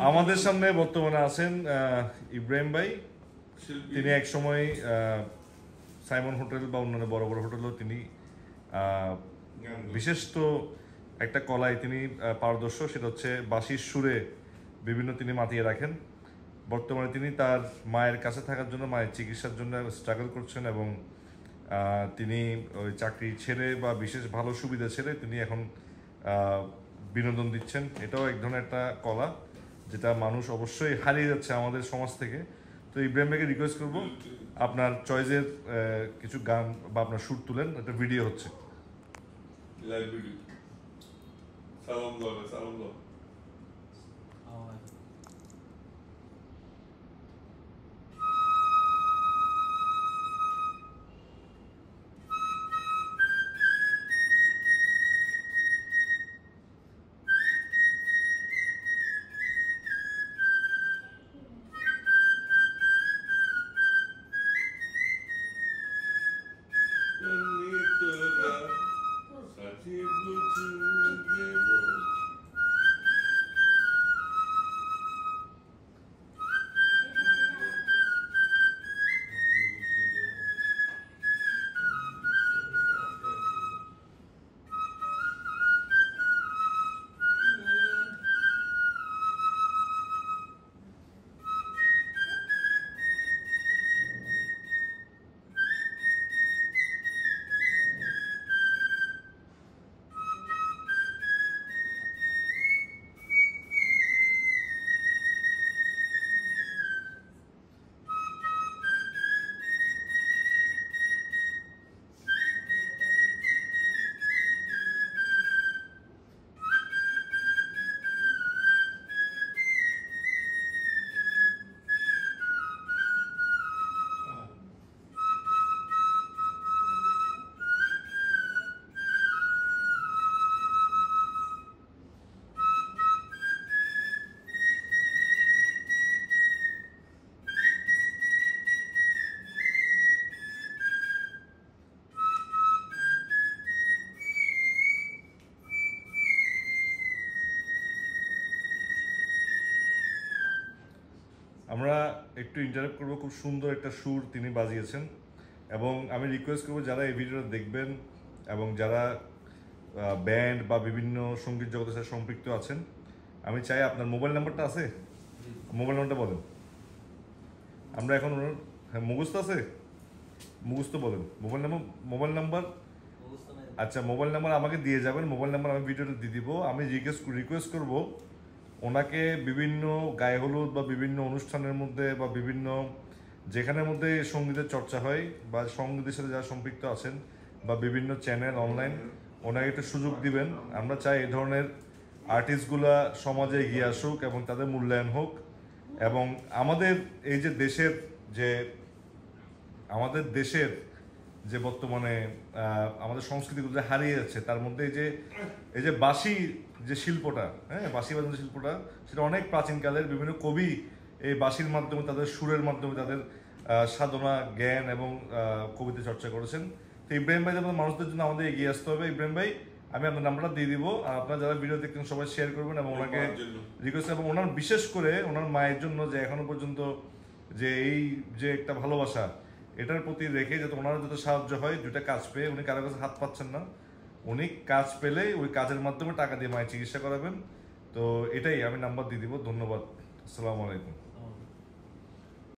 আমাদের সামনে বর্তমানে আছেন ইব্রাহিম ভাই। তিনি এক সময় সাইমন হোটেল বা অন্যান্য বড় বড় হোটেলেও তিনি বিশেষত একটা কলায় তিনি পারদর্শ, সেটা হচ্ছে বাঁশির সুরে বিভিন্ন তিনি মাতিয়ে রাখেন। বর্তমানে তিনি তার মায়ের কাছে থাকার জন্য, মায়ের চিকিৎসার জন্য স্ট্রাগল করছেন এবং তিনি ওই চাকরি ছেড়ে বা বিশেষ ভালো সুবিধা ছেড়ে তিনি এখন বিনোদন দিচ্ছেন। এটাও এক ধরনের একটা কলা যেটা মানুষ অবশ্যই হারিয়ে যাচ্ছে আমাদের সমাজ থেকে। তো ইব্রাহিম ভাইকে রিকোয়েস্ট করবো আপনার চয়েসের কিছু গান বা আপনার সুর তুলেন, একটা ভিডিও হচ্ছে। আমরা একটু ইন্টারাপ্ট করবো। খুব সুন্দর একটা সুর তিনি বাজিয়েছেন এবং আমি রিকোয়েস্ট করবো যারা এই ভিডিওটা দেখবেন এবং যারা ব্যান্ড বা বিভিন্ন সঙ্গীত জগতের সাথে সম্পৃক্ত আছেন, আমি চাই আপনার মোবাইল নাম্বারটা আছে, মোবাইল নাম্বারটা বলেন। আমরা এখন হ্যাঁ মুখস্থ আছে, মুখস্থ বলেন মোবাইল নাম্বার। আচ্ছা, মোবাইল নাম্বার আমাকে দিয়ে যাবেন, মোবাইল নাম্বার আমি ভিডিওটা দিয়ে দিব। আমি রিকোয়েস্ট করবো ওনাকে বিভিন্ন গায়ে হলুদ বা বিভিন্ন অনুষ্ঠানের মধ্যে বা বিভিন্ন যেখানের মধ্যে সঙ্গীতের চর্চা হয় বা সঙ্গীতের সাথে যারা সম্পৃক্ত আছেন বা বিভিন্ন চ্যানেল অনলাইন, ওনাকে একটু সুযোগ দিবেন। আমরা চাই এই ধরনের আর্টিস্টগুলা সমাজে এগিয়ে আসুক এবং তাদের মূল্যায়ন হোক। এবং আমাদের এই যে দেশের যে বর্তমানে আমাদের সংস্কৃতিগুলো যে হারিয়ে যাচ্ছে, তার মধ্যে এই যে বাঁশি যে শিল্পটা, হ্যাঁ বাঁশি বাজানোর শিল্পটা, সেটা অনেক প্রাচীনকালের। বিভিন্ন কবি এই বাঁশির মাধ্যমে, তাদের সুরের মাধ্যমে তাদের সাধনা জ্ঞান এবং কবিতা চর্চা করেছেন। তো ইব্রাহিম ভাই যেমন মানুষদের জন্য আমাদের এগিয়ে আসতে হবে। ইব্রাহিম ভাই, আমি আপনার নাম্বারটা দিয়ে দিব, আর আপনারা যারা ভিডিও দেখতেন সবাই শেয়ার করবেন এবং ওনাকে রিকোয়েস্ট, এবং ওনার বিশেষ করে ওনার মায়ের জন্য যে এখনো পর্যন্ত যে এই যে একটা ভালোবাসা, এটার প্রতি রেখে যাতে ওনার যাতে সাহায্য হয়। দুটা কাজ পেয়ে উনি কারো কাছে হাত পাচ্ছেন না, উনি কাজ পেলে ওই কাজের মাধ্যমে টাকা দিয়ে মায়ের চিকিৎসা করাবেন। তো এটাই, আমি নাম্বার দিয়ে দিব। ধন্যবাদ, আসসালামু আলাইকুম।